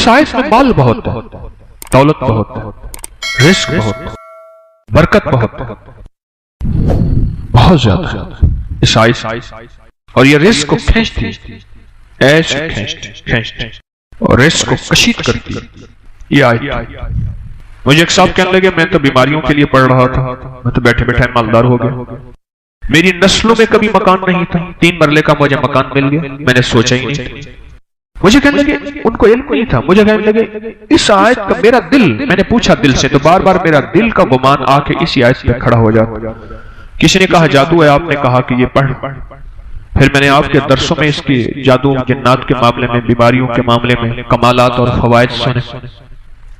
آیت میں مال بہت ہے، دولت بہت ہے، رزق بہت ہے، برکت بہت ہے، بہت زیادہ اس آیت، اور یہ رزق کو کھینچتی، ایسے کھینچتی اور رزق کو کشید کرتی یہ آیت۔ مجھے ایک صاحب کہنے لگے میں تو بیماریوں کے لیے پڑھ رہا تھا، میں تو بیٹھے بیٹھے مالدار ہو گیا، میری نسلوں میں کبھی مکان نہیں تھا، 3 مرلے کا مجھے مکان مل گیا، میں نے سوچا ہی نہیں۔ مجھے کہنے لگے ان کو علم نہیں تھا، مجھے کہنے لگے اس آیت کا میرا دل، میں نے پوچھا دل سے تو بار بار میرا دل کا گمان آ کے اسی آیت پہ کھڑا ہو جاتا۔ کسی نے کہا جادو ہے، آپ نے کہا کہ یہ پڑھ، پھر میں نے آپ کے درسوں میں اس کی جادو جنات کے معاملے میں، بیماریوں کے معاملے میں کمالات اور فوائد سنے،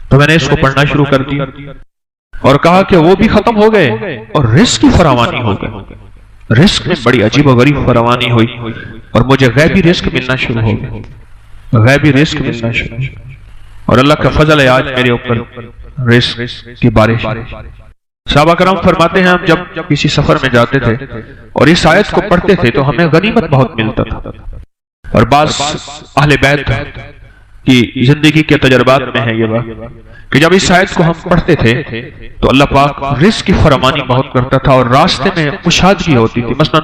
تو میں نے اس کو پڑھنا شروع کر دیا اور کہا کہ وہ بھی ختم ہو گئے اور رزق کی فراوانی ہو گئی، رزق میں بڑی عجیب و غریب فراوانی ہوئی اور مجھے غیبی رزق ملنا شروع ہو گیا، غیبی رزق ملنا شروع ہو گیا، اور اللہ کا فضل ہے آج میرے اوپر رزق کی بارش۔ صحابہ کرام فرماتے ہیں ہم جب کسی سفر میں جاتے تھے اور اس آیت کو پڑھتے تھے تو ہمیں غنیمت بہت ملتا تھا، اور بعض اہل بیت کی زندگی کے تجربات میں ہے یہ بات کہ جب اس آیت کو ہم پڑھتے تھے تو اللہ پاک رزق کی فراوانی بہت کرتا تھا، اور راستے میں کشادگی ہوتی تھی، مثلا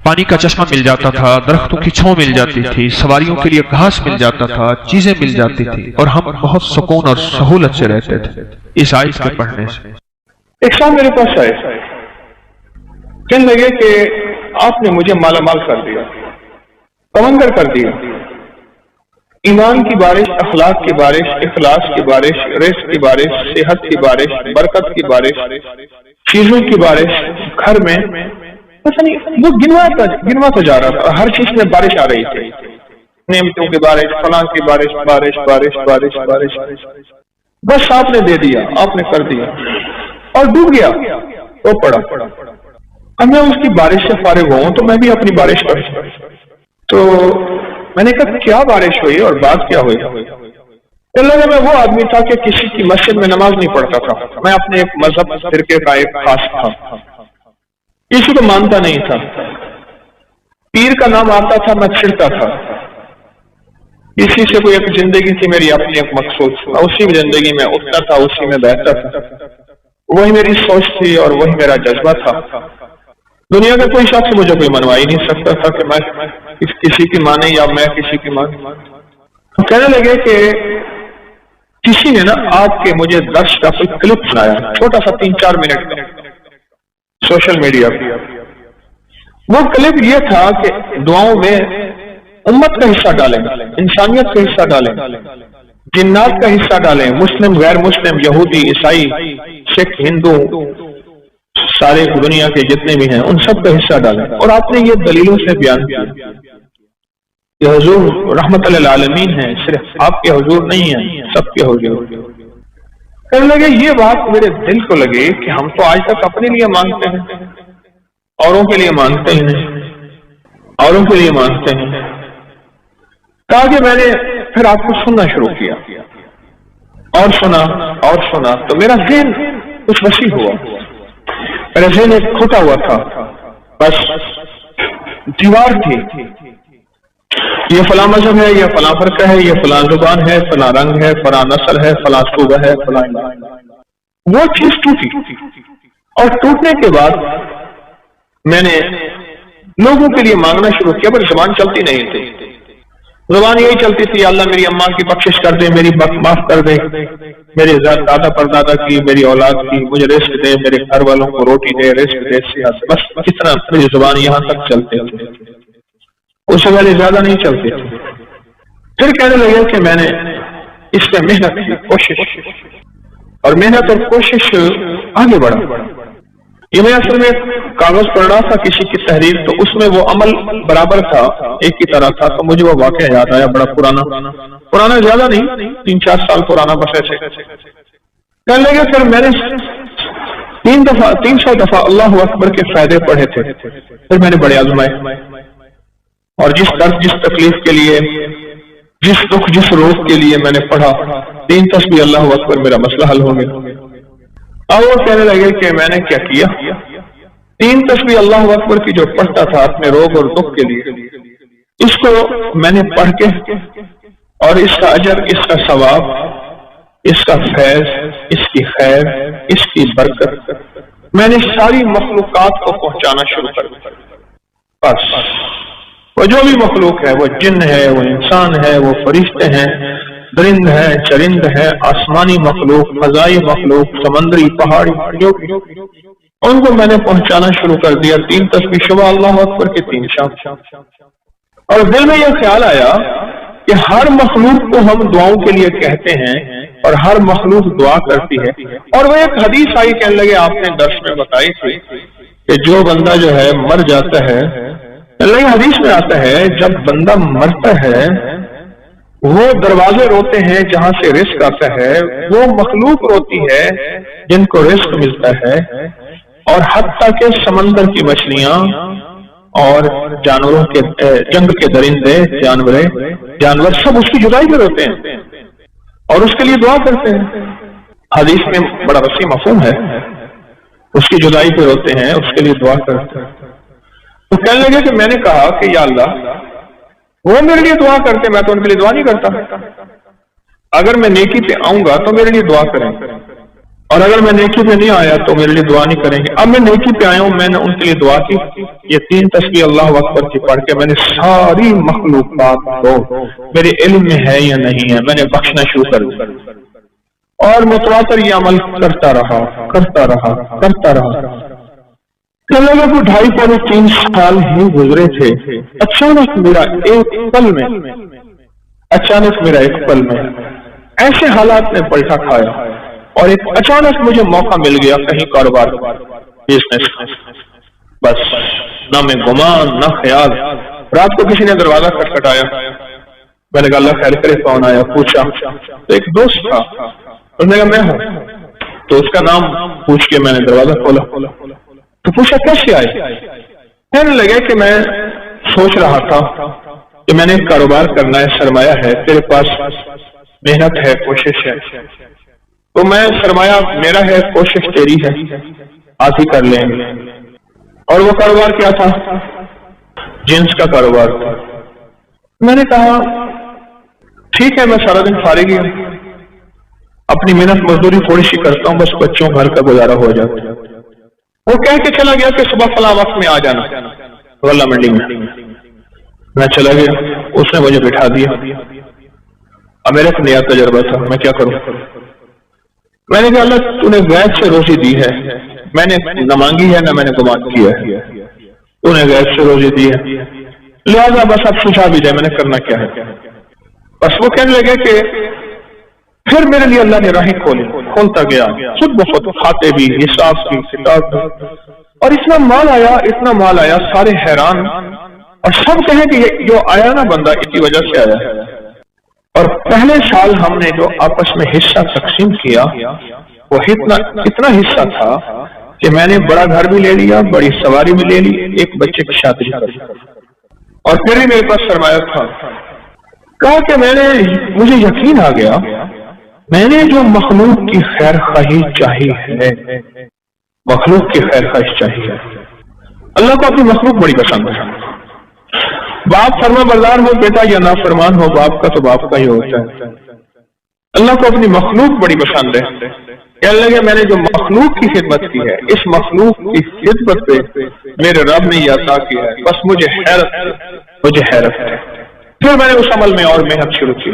پانی کا چشمہ مل جاتا تھا، درختوں کی چھاؤں مل جاتی تھی، سواریوں کے لیے گھاس مل جاتا تھا، چیزیں مل جاتی تھی، اور ہم بہت سکون اور سہولت سے رہتے تھے اس آیت کے پڑھنے سے۔ ایک صاحب میرے پاس آئے، کہنے لگے کہ آپ نے مجھے مالا مال کر دیا، تمنگر کر دیا، ایمان کی بارش، اخلاق کی بارش، اخلاص کی بارش، رزق کی بارش، صحت کی بارش، برکت کی بارش، چیزوں کی بارش، گھر میں وہ گنواتا جا رہا تھا، ہر چیز میں بارش آ رہی تھی، نعمتوں کی بارش، فلاں کی بارش، بارش بارش بارش بارش، بس آپ نے دے دیا، آپ نے کر دیا اور ڈوب گیا، وہ پڑا۔ اب میں اس کی بارش سے فارغ ہوں تو میں بھی اپنی بارش کر، تو میں نے کہا کیا بارش ہوئی اور بات کیا ہوئی؟ اللہ میں وہ آدمی تھا کہ کسی کی مسجد میں نماز نہیں پڑھتا تھا، میں اپنے ایک مذہب فرقے کا ایک خاص تھا، کسی کو مانتا نہیں تھا، پیر کا نام آتا تھا میں چھڑتا تھا، اسی سے کوئی ایک زندگی تھی میری اپنی ایک مقصود، اسی زندگی میں اٹھتا تھا، اسی میں بیٹھتا تھا، وہی میری سوچ تھی اور وہی میرا جذبہ تھا۔ دنیا کا کوئی شخص مجھے کوئی منوا ہی نہیں سکتا تھا کہ میں کسی کی مانے یا میں کسی کی مانے۔ کہنے لگے کہ کسی نے نا آپ کے مجھے درس کا کوئی کلپ سنایا، چھوٹا سا 3-4 منٹ کا، سوشل میڈیا پہ۔ وہ کلپ یہ تھا کہ دعاؤں میں امت کا حصہ ڈالیں، انسانیت کا حصہ ڈالیں، جنات کا حصہ ڈالیں، مسلم غیر مسلم، یہودی عیسائی سکھ ہندو سارے دنیا کے جتنے بھی ہیں ان سب کا حصہ ڈالیں، اور آپ نے یہ دلیلوں سے بیان کیا کہ حضور رحمت للعالمین ہیں، صرف آپ کے حضور نہیں ہیں، سب کے حضور۔ کہنے لگے یہ بات میرے دل کو لگی کہ ہم تو آج تک اپنے لیے مانگتے ہیں، اوروں کے لیے مانگتے ہی نہیں، اوروں کے لیے مانگتے ہیں۔ کہا کہ میں نے پھر آپ کو سننا شروع کیا اور سنا تو میرا ذہن کچھ وسیع ہوا، میرا ذہن ایک کھٹا ہوا تھا، بس دیوار تھی، یہ فلاں مذہب ہے، یہ فلاں فرقہ ہے، یہ فلاں زبان ہے، فلاں رنگ ہے، فلاں نسل ہے، فلاں صوبہ ہے، فلاں۔ وہ چیز ٹوٹی، اور ٹوٹنے کے بعد میں نے لوگوں کے لیے مانگنا شروع کیا، پر زبان چلتی نہیں تھی، زبان یہی چلتی تھی اللہ میری اماں کی بخشش کر دے، میری معاف کر دے، میرے دادا پردادا کی، میری اولاد کی، مجھے رزق دے، میرے گھر والوں کو روٹی دے، رزق دے، صحت، بس اتنا میری زبان یہاں تک چلتے تھے، اس سے پہلے زیادہ نہیں چلتے تھے۔ پھر کہنے لگے کہ میں نے اس پہ محنت کی، کوشش، اور محنت اور کوشش آگے بڑھا۔ یہ میں اصل میں کاغذ پڑھ رہا تھا کسی کی تحریر، تو اس میں وہ عمل برابر تھا، ایک کی طرح تھا، تو مجھے وہ واقعہ یاد آیا، بڑا پرانا زیادہ نہیں، 3-4 سال پرانا بس ایسے۔ کہنے لگے پھر میں نے 300 دفعہ اللہ اکبر کے فائدے پڑھے تھے، پھر میں نے بڑے آزمائے، اور جس درد جس تکلیف کے لیے، جس دکھ جس روگ کے لیے میں نے پڑھا، 3 تسبیح اللہ اکبر، میرا مسئلہ حل ہو گیا۔ اور وہ کہنے لگے کہ میں نے کیا کیا، 3 تسبیح اللہ اکبر کی جو پڑھتا تھا اپنے روگ اور دکھ کے لیے، اس کو میں نے پڑھ کے اور اس کا اجر، اس کا ثواب، اس کا فیض، اس کی خیر، اس کی برکت میں نے ساری مخلوقات کو پہنچانا شروع کر دیا۔ بس وہ جو بھی مخلوق ہے، وہ جن ہے، وہ انسان ہے، وہ فرشتے ہیں، درند ہے، چرند ہے، آسمانی مخلوق، فضائی مخلوق، سمندری، پہاڑی، جو ان کو میں نے پہنچانا شروع کر دیا۔ 3 تسبیح صبح اللہ اکبر کے 3 شام۔ اور دل میں یہ خیال آیا کہ ہر مخلوق کو ہم دعاؤں کے لیے کہتے ہیں اور ہر مخلوق دعا کرتی ہے، اور وہ ایک حدیث آئی، کہنے لگے آپ نے درس میں بتائی تھی کہ جو بندہ جو ہے مر جاتا ہے، اللہ حدیث میں آتا ہے جب بندہ مرتا ہے وہ دروازے روتے ہیں جہاں سے رزق آتا ہے، وہ مخلوق روتی ہے جن کو رزق ملتا ہے، اور حتیٰ کہ سمندر کی مچھلیاں اور جانوروں کے جنگ کے درندے، جانور سب اس کی جدائی میں روتے ہیں اور اس کے لیے دعا کرتے ہیں۔ حدیث میں بڑا وسیع مفہوم ہے، اس کی جدائی پہ روتے ہیں، اس کے لیے دعا کرتے ہیں۔ تو کہنے لگے کہ میں نے کہا کہ یا اللہ، وہ میرے لیے دعا کرتے، میں تو ان کے لیے دعا نہیں کرتا۔ اگر میں نیکی پہ آؤں گا تو میرے لیے دعا کریں، اور اگر میں نیکی پہ نہیں آیا تو میرے لیے دعا نہیں کریں گے۔ اب میں نیکی پہ آیا ہوں، میں نے ان کے لیے دعا کی، یہ 3 تسبیح اللہ اکبر کی پڑھ کے میں نے ساری مخلوقات کو، میرے علم میں ہے یا نہیں ہے، میں نے بخشنا شروع کر دیا، اور متواتر یہ عمل کرتا رہا۔ لوگوں کو 2.5-3 سال ہی گزرے تھے، اچانک میرا ایک پل میں ایسے حالات نے پلٹا کھایا، اور ایک اچانک مجھے موقع مل گیا کہیں کاروبار، بزنس، بس نہ میں گمان نہ خیال۔ رات کو کسی نے دروازہ کھٹکھٹایا، میں نے کہا اللہ خیر کرے، کون آیا؟ پوچھا تو ایک دوست تھا، انہوں نے کہا میں ہوں، تو اس کا نام پوچھ کے میں نے دروازہ کھولا، تو پوچھا کیسے آئے؟ کہنے لگے کہ میں سوچ رہا تھا کہ میں نے کاروبار کرنا ہے، سرمایہ ہے، تیرے پاس محنت ہے، کوشش ہے، تو میں سرمایہ میرا ہے، کوشش تیری ہے، آج ہی کر لیں گے۔ اور وہ کاروبار کیا تھا؟ جنس کا کاروبار تھا۔ میں نے کہا ٹھیک ہے، میں سارا دن فارغ ہی ہوں، اپنی محنت مزدوری تھوڑی سی کرتا ہوں، بس بچوں گھر کا گزارا ہو جاتا۔ وہ کہہ کے چلا گیا کہ صبح فلاں وقت میں آ جانا غلہ منڈی میں۔ میں چلا گیا، اس نے مجھے بٹھا دیا۔ اب میرا ایک نیا تجربہ تھا، میں کیا کروں؟ میں نے کہا اللہ تو نے غیب سے روزی دی ہے، میں نے نہ مانگی ہے نہ میں نے گمان کیا ہے، تو نے غیب سے روزی دی ہے، لہذا بس اب سجھا بھی دے، میں نے کرنا کیا ہے۔ بس وہ کہنے لگے کہ پھر میرے لیے اللہ نے راہیں کھولتا گیا، خود بخود کھاتے بھی، حساب بھی، کتاب بھی، اور اتنا مال آیا، سارے حیران، اور سب کہیں کہ یہ جو آیا نا بندہ اس کی وجہ سے آیا ہے۔ اور پہلے سال ہم نے جو آپس میں حصہ تقسیم کیا وہ اتنا حصہ تھا کہ میں نے بڑا گھر بھی لے لیا، بڑی سواری بھی لے لی، ایک بچے کی شادی کر لی، اور پھر بھی میرے پاس سرمایہ تھا۔ کہا کہ مجھے یقین آ گیا، میں نے جو مخلوق کی خیر خواہی چاہی ہے، مخلوق کی خیر خواہی چاہی ہے، اللہ کو اپنی مخلوق بڑی پسند ہے۔ باپ فرما بردار ہو بیٹا یا نافرمان ہو باپ کا تو باپ کا ہی ہوتا ہے۔ اللہ کو اپنی مخلوق بڑی پسند ہے۔ کہنے لگے میں نے جو مخلوق کی خدمت کی ہے، اس مخلوق کی خدمت پہ میرے رب نے یہ عطا کیا ہے، بس مجھے حیرت ہے۔ پھر میں نے اس عمل میں اور محنت شروع کی،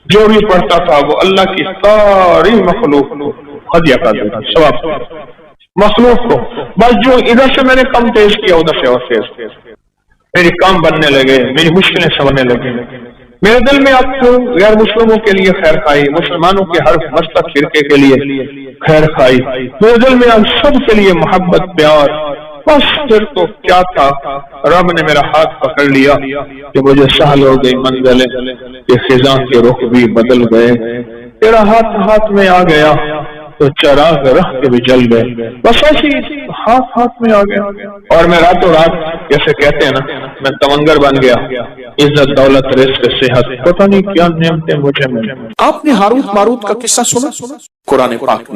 جو بھی پڑھتا تھا وہ اللہ کی ساری مخلوق کو ہدیہ کر دیتا، ثواب مخلوق کو، بس جو ادھر سے میں نے کم تیز کیا ادھر سے اور تیز، میری کام بننے لگے، میری مشکلیں سننے لگی، میرے دل میں اب تو غیر مسلموں کے لیے خیر خواہی، مسلمانوں کے ہر مستق فرقے کے لیے خیر خواہی، میرے دل میں اب سب کے لیے محبت، پیار، بس پھر تو کیا تھا، رب نے میرا ہاتھ پکڑ لیا کہ مجھے سہل ہو گئی منزلیں، کہ خزاں کے رخ بھی بدل گئے، تیرا ہاتھ میں آ گیا تو چراغ رخ کے بھی جل گئے، بس ایسی ہاتھ میں آ گیا، اور میں راتوں رات جیسے کہتے ہیں نا، میں تمنگر بن گیا، عزت دولت رزق صحت، پتہ نہیں کیا نعمتیں مجھے ملی۔ آپ نے ہاروت ماروت کا قصہ سنا قرآن پاک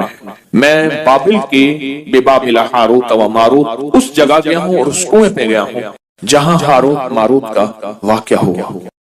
میں بابل کی ببابل ہاروت و ماروت اس جگہ گیا ہوں اور اس کنویں پہ گیا ہوں جہاں ہاروت ماروت کا واقعہ ہوا۔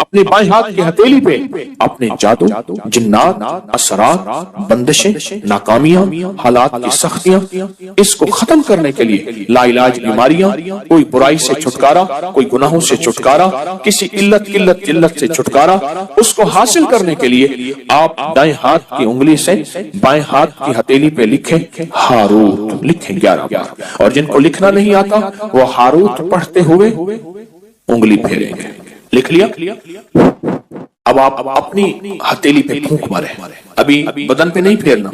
اپنے بائیں ہاتھ کی ہتھیلی پہ اپنے جادو، جنات، اثرات، بندشیں، ناکامیاں، حالات کی سختیاں، اس کو ختم کرنے کے لیے لا علاج بیماریاں، کوئی برائی سے چھٹکارا، کوئی گناہوں سے چھٹکارا، کسی علت قلت جلت سے چھٹکارا، اس کو حاصل کرنے کے لیے آپ دائیں ہاتھ کی انگلی سے بائیں ہاتھ کی ہتھیلی پہ لکھیں ہاروت، لکھیں 11 بار، اور جن کو لکھنا نہیں آتا وہ ہاروت پڑھتے ہوئے انگلی پھیریں گے۔ لکھ لیا؟ اب آپ اپنی ہتھیلی پہ پھونک مارے، ابھی بدن پہ نہیں پھیرنا،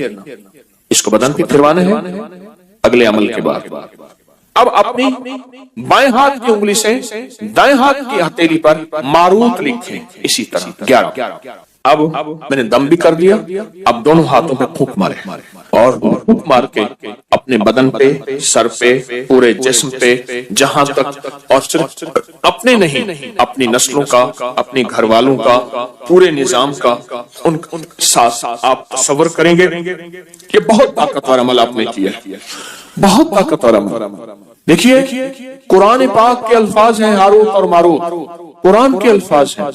اس کو بدن پہ پھروانا ہے اگلے عمل کے بعد۔ اب اپنی بائیں ہاتھ کی انگلی سے دائیں ہاتھ کی ہتھیلی پر ماروت لکھیں اسی طرح 11۔ اب میں نے دم بھی کر دیا، اب دونوں ہاتھوں پہ پھونک مارے اور پھونک مار کے اپنے بدن پہ، سر پہ، پورے جسم پہ، جہاں تک، اور صرف اپنے نہیں اپنی نسلوں کا، اپنی گھر والوں کا، پورے نظام کا، ان ساتھ آپ تصور کریں گے کہ بہت طاقتور عمل آپ نے کیا، بہت طاقتور عمل۔ دیکھیے قرآن پاک کے الفاظ ہیں ہاروت اور ماروت، قرآن کے الفاظ ہیں،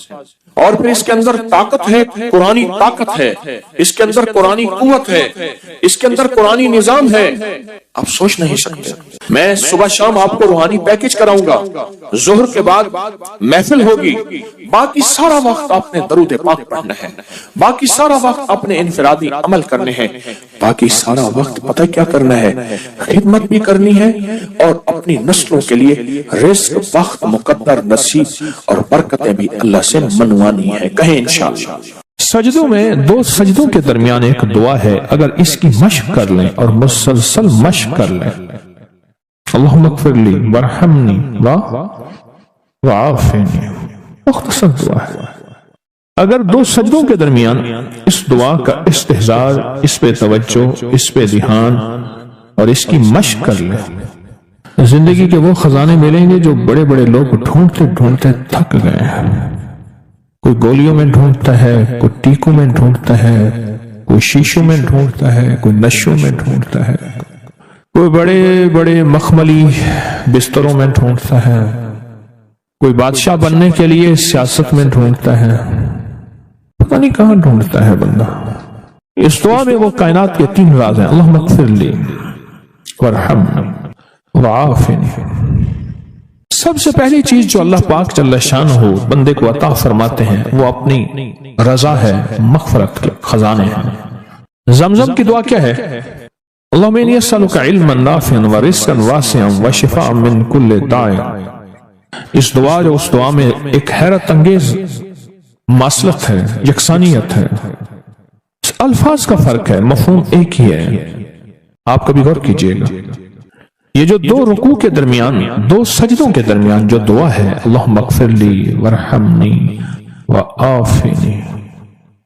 اور پھر اس کے اندر طاقت ہے، قرآنی طاقت ہے، اس کے اندر قرآنی قوت ہے، اس کے اندر قرآنی نظام ہے، آپ سوچ نہیں سکتے۔ میں صبح شام آپ کو روحانی پیکج کراؤں گا، ظہر کے بعد محفل ہوگی، باقی سارا وقت آپ نے درود پاک پڑھنا ہے، باقی سارا وقت اپنے انفرادی عمل کرنے ہیں، باقی سارا وقت پتہ کیا کرنا ہے، خدمت بھی کرنی ہے، اور اپنی نسلوں کے لیے رزق، وقت، مقدر، نصیب اور برکتیں بھی اللہ سے منوانی ہے۔ کہیں انشاءاللہ۔ سجدوں میں 2 سجدوں کے درمیان ایک دعا ہے، اگر اس کی مشق کر لیں اور مسلسل مشق کر لیں، اللہم اغفر لی وارحمنی وعافنی، مختصر دعا ہے۔ اگر 2 سجدوں کے درمیان اس دعا کا استحضار، اس پہ توجہ، اس پہ دھیان اور اس کی مشق کر لیں، زندگی کے وہ خزانے ملیں گے جو بڑے بڑے لوگ ڈھونڈتے ڈھونڈتے تھک گئے ہیں۔ کوئی گولیوں میں ڈھونڈتا ہے، کوئی ٹیکوں میں ڈھونڈتا ہے، کوئی شیشوں میں ڈھونڈتا ہے، کوئی نشوں میں ڈھونڈتا ہے، کوئی بڑے بڑے مخملی بستروں میں ڈھونڈتا ہے، کوئی بادشاہ بننے کے لیے سیاست میں ڈھونڈتا ہے، پتہ نہیں کہاں ڈھونڈتا ہے بندہ۔ اس دعا میں وہ کائنات کے 3 راز ہیں، اللہم اغفر لی وارحمنی وعافنی۔ سب سے پہلی چیز جو اللہ پاک جل شانہ بندے کو عطا فرماتے ہیں وہ اپنی رضا ہے، مغفرت کے خزانے ہیں۔ زمزم کی دعا کیا ہے؟ اللہم انی اسألک علما نافعا ورزقا واسعا وشفاء من کل داء۔ اس دعا میں ایک حیرت انگیز ماصلت ہے، یکسانیت ہے، الفاظ کا فرق ہے، مفہوم ایک ہی ہے۔ آپ کبھی غور کیجئے گا، یہ جو 2 رکوع کے درمیان، 2 سجدوں کے درمیان جو دعا ہے، اللہم اغفر لی وارحمنی وعافنی،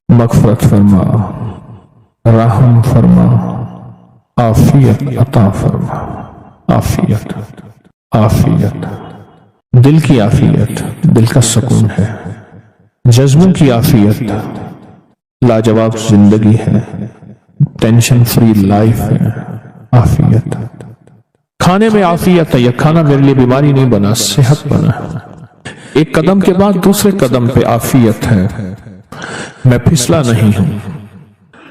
مغفرت فرما، رحم فرما، عافیت عطا فرما، عافیت، عافیت، دل کی عافیت، دل کا سکون ہے، جذبوں کی عافیت، لاجواب زندگی ہے، ٹینشن فری لائف ہے، عافیت۔ کھانے میں عافیت ہے، یہ کھانا میرے لیے بیماری نہیں بنا، صحت بنا۔ ایک قدم کے بعد دوسرے قدم پہ عافیت ہے، میں پھسلا نہیں ہوں،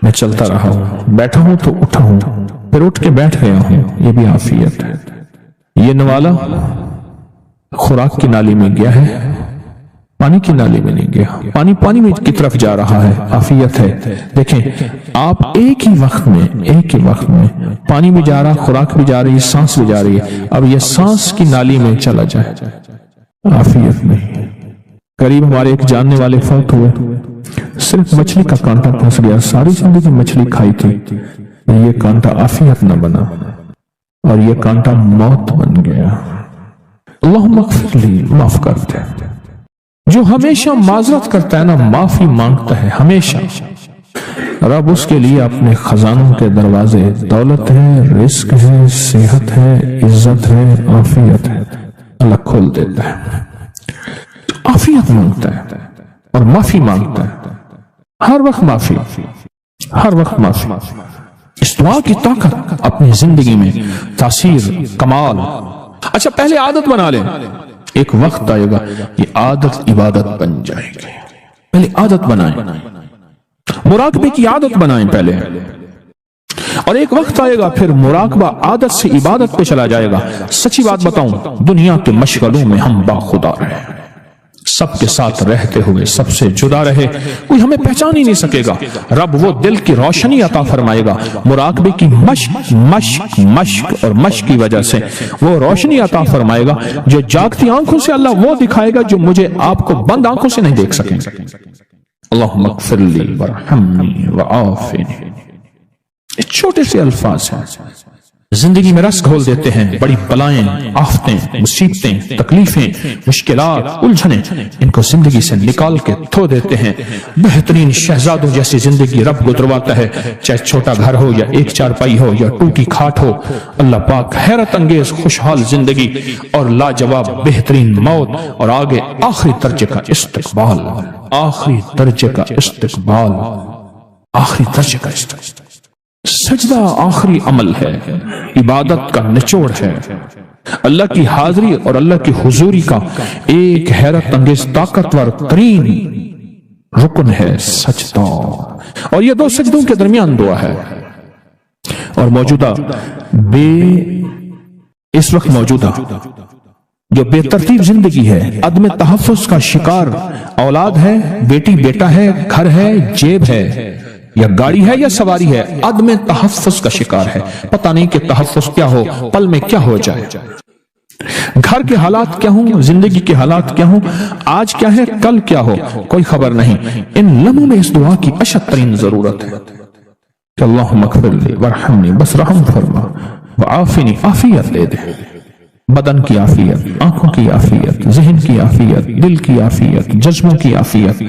میں چلتا رہا ہوں، بیٹھا ہوں تو اٹھا ہوں، پھر اٹھ کے بیٹھ گیا ہوں، یہ بھی عافیت ہے۔ یہ نوالا خوراک کی نالی میں گیا ہے، پانی کی نالی میں نہیں گیا، پانی میں کی طرف جا رہا ہے، عافیت ہے۔ دیکھیں آپ ایک ہی وقت میں پانی بھی جا رہا، خوراک بھی جا رہی، سانس بھی جا رہی ہے، اب یہ سانس کی نالی میں چلا جائے، عافیت نہیں۔ قریب ہمارے ایک جاننے والے فوت ہوئے، صرف مچھلی کا کانٹا پھنس گیا، ساری زندگی مچھلی کھائی تھی، یہ کانٹا عافیت نہ بنا اور یہ کانٹا موت بن گیا۔ اللہم اغفر لی، معاف کر دے۔ جو ہمیشہ معذرت کرتا ہے نا، معافی مانگتا ہے ہمیشہ، رب اس کے لیے اپنے خزانوں کے دروازے، دولت ہے، رزق ہے، صحت ہے، عزت ہے، عافیت ہے، اللہ کھول دیتا ہے۔ عافیت مانگتا ہے اور معافی مانگتا ہے، ہر وقت معافی، ہر وقت معافی۔ اس دعا کی طاقت اپنی زندگی میں تاثیر، کمال۔ اچھا پہلے عادت بنا لیں، ایک وقت آئے گا یہ عادت عبادت بن جائے گی. پہلے عادت بنائیں, مراقبے کی عادت بنائیں پہلے, اور ایک وقت آئے گا پھر مراقبہ عادت سے عبادت پہ چلا جائے گا. سچی بات بتاؤں, دنیا کے مشغلوں میں ہم باخدا رہے, سب کے ساتھ رہتے ہوئے سب سے جدا رہے, کوئی ہمیں پہچان ہی نہیں سکے گا. رب وہ دل کی روشنی عطا فرمائے گا, مراقبے کی مشق مشق مشق اور مشق کی وجہ سے وہ روشنی عطا فرمائے گا جو جاگتی آنکھوں سے اللہ وہ دکھائے گا جو مجھے آپ کو بند آنکھوں سے نہیں دیکھ سکیں. اللہم اغفر لی ورحمنی وعافنی. چھوٹے سے الفاظ ہیں, زندگی میں رس گھول دیتے ہیں. بڑی بلائیں, آفتیں, مصیبتیں, تکلیفیں, مشکلات, الجھنیں, ان کو زندگی سے نکال کے دھو دیتے ہیں. بہترین شہزادوں جیسی زندگی رب گزرواتا ہے, چاہے چھوٹا گھر ہو یا ایک چارپائی ہو یا ٹوٹی کھاٹ ہو. اللہ پاک حیرت انگیز خوشحال زندگی اور لاجواب بہترین موت, اور آگے آخری درجے کا استقبال, آخری درجے کا استقبال, آخری درجے کا استقبال. سجدہ آخری عمل ہے, عبادت کا نچوڑ ہے, اللہ کی حاضری اور اللہ کی حضوری کا ایک حیرت انگیز طاقتور ترین رکن ہے سجدہ. اور یہ دو سجدوں کے درمیان دعا ہے. اور موجودہ اس وقت موجودہ جو بے ترتیب زندگی ہے, عدم تحفظ کا شکار اولاد ہے, بیٹی بیٹا ہے, گھر ہے, جیب ہے یا گاڑی ہے یا سواری ہے, عدم تحفظ کا شکار ہے. پتہ نہیں کہ تحفظ کیا ہو, پل میں کیا ہو جائے, گھر کے حالات کیا ہوں, زندگی کے حالات کیا ہوں, آج کیا ہے کل کیا ہو, کوئی خبر نہیں. ان لمحوں میں اس دعا کی اشد ترین ضرورت ہے کہ اللہم اغفر لی ورحمنی, بس رحم فرما, وعافنی, عافیت دے دے, بدن کی عافیت, آنکھوں کی عافیت, ذہن کی عافیت, دل کی عافیت, جذبوں کی عافیت,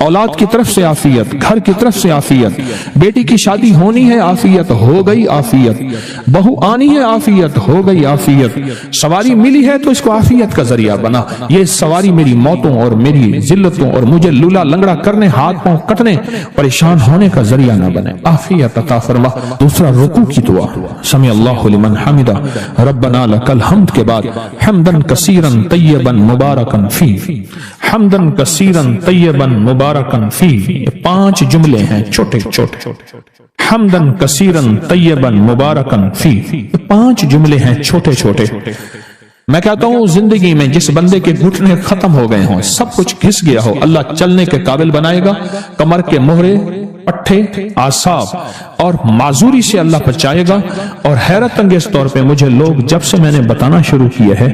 اولاد کی طرف سے عافیت, گھر کی طرف سے عافیت, بیٹی کی شادی ہونی ہے عافیت, ہو گئی عافیت, بہو آنی ہے عافیت, ہو گئی عافیت, سواری ملی ہے تو اس کو عافیت کا ذریعہ بنا. یہ سواری میری موتوں اور میری ذلتوں اور مجھے لولا لنگڑا کرنے, ہاتھ پاؤں کٹنے, پریشان ہونے کا ذریعہ نہ بنے, عافیت عطا فرما. دوسرا رکوع کی دعا, سمع اللہ لمن حمدہ, ربنا لک الحمد کے بعد حمدن کثیرن طیبن مبارکن فی, حمدن کثیرن طیبن مبارکن فی. یہ 5 جملے ہیں چھوٹے چھوٹے, حمدن کثیرن طیبن مبارکن فی. یہ 5 جملے ہیں چھوٹے چھوٹے. میں کہتا ہوں زندگی میں جس بندے کے گھٹنے ختم ہو گئے ہوں, سب کچھ گھس گیا ہو, اللہ چلنے کے قابل بنائے گا. کمر کے مہرے, پٹھے, اعصاب اور معذوری سے اللہ بچائے گا. اور حیرت انگیز طور پہ مجھے لوگ جب سے میں نے بتانا شروع کیا ہے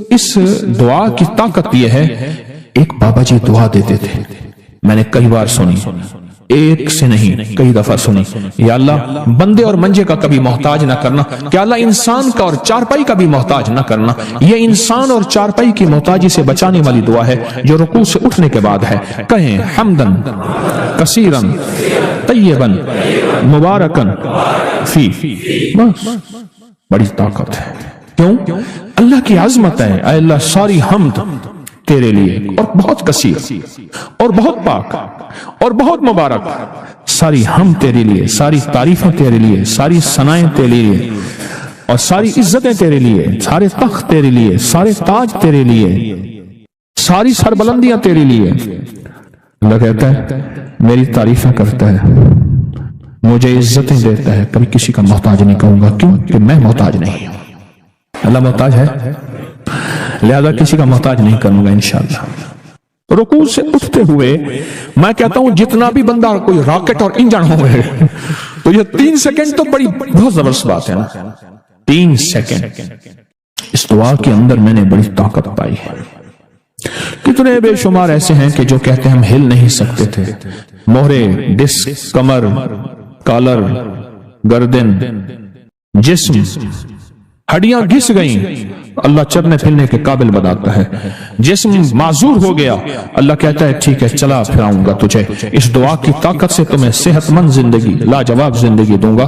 اس دعا کی طاقت یہ ہے. ایک بابا جی دعا دیتے تھے, میں نے کئی بار سنی, ایک سے نہیں کئی دفعہ سنی, یا اللہ بندے اور منجے کا کبھی محتاج نہ کرنا, کہ اللہ انسان کا اور چارپائی کا بھی محتاج نہ کرنا. یہ انسان اور چارپائی کی محتاجی سے بچانے والی دعا ہے جو رکوع سے اٹھنے کے بعد ہے. کہیں حمدن کثیرن طیبن مبارکن فی, بس بڑی طاقت ہے. کیوں؟ اللہ کی عظمت ہے. اے اللہ ساری حمد تیرے لیے, اور بہت کثیر اور بہت پاک اور بہت مبارک, ساری حمد تیرے لیے, ساری تعریفیں تیرے لیے, ساری ثنائیں تیرے لیے, اور ساری عزتیں تیرے لیے, سارے تخت تیرے لیے, سارے تاج تیرے لیے, ساری سربلندیاں تیرے لیے. اللہ کہتا ہے میری تعریفیں کرتا ہے, مجھے عزتیں دیتا ہے, کبھی کسی کا محتاج نہیں کہوں گا. کیوں؟ کہ میں محتاج نہیں ہوں. اللہ محتاج ہے, لہذا کسی کا محتاج نہیں کروں گا انشاءاللہ. رکوع سے اٹھتے ہوئے میں کہتا ہوں جتنا بھی بندہ کوئی راکٹ اور انجن ہو گئے تو یہ 3 سیکنڈ تو بہت زبردست بات ہے نا. 3 سیکنڈ اس دعا کے اندر میں نے بڑی طاقت پائی ہے. کتنے بے شمار ایسے ہیں کہ جو کہتے ہیں ہم ہل نہیں سکتے تھے, مہرے, ڈسک, کمر, کالر, گردن, جسم, ہڈیاں گھس گئیں, اللہ چلنے پھرنے کے قابل بناتا ہے. جسم معذور ہو گیا, اللہ کہتا ہے ٹھیک ہے چلا پھراؤں گا تجھے. اس دعا کی طاقت سے تمہیں صحت مند زندگی, لاجواب زندگی دوں گا.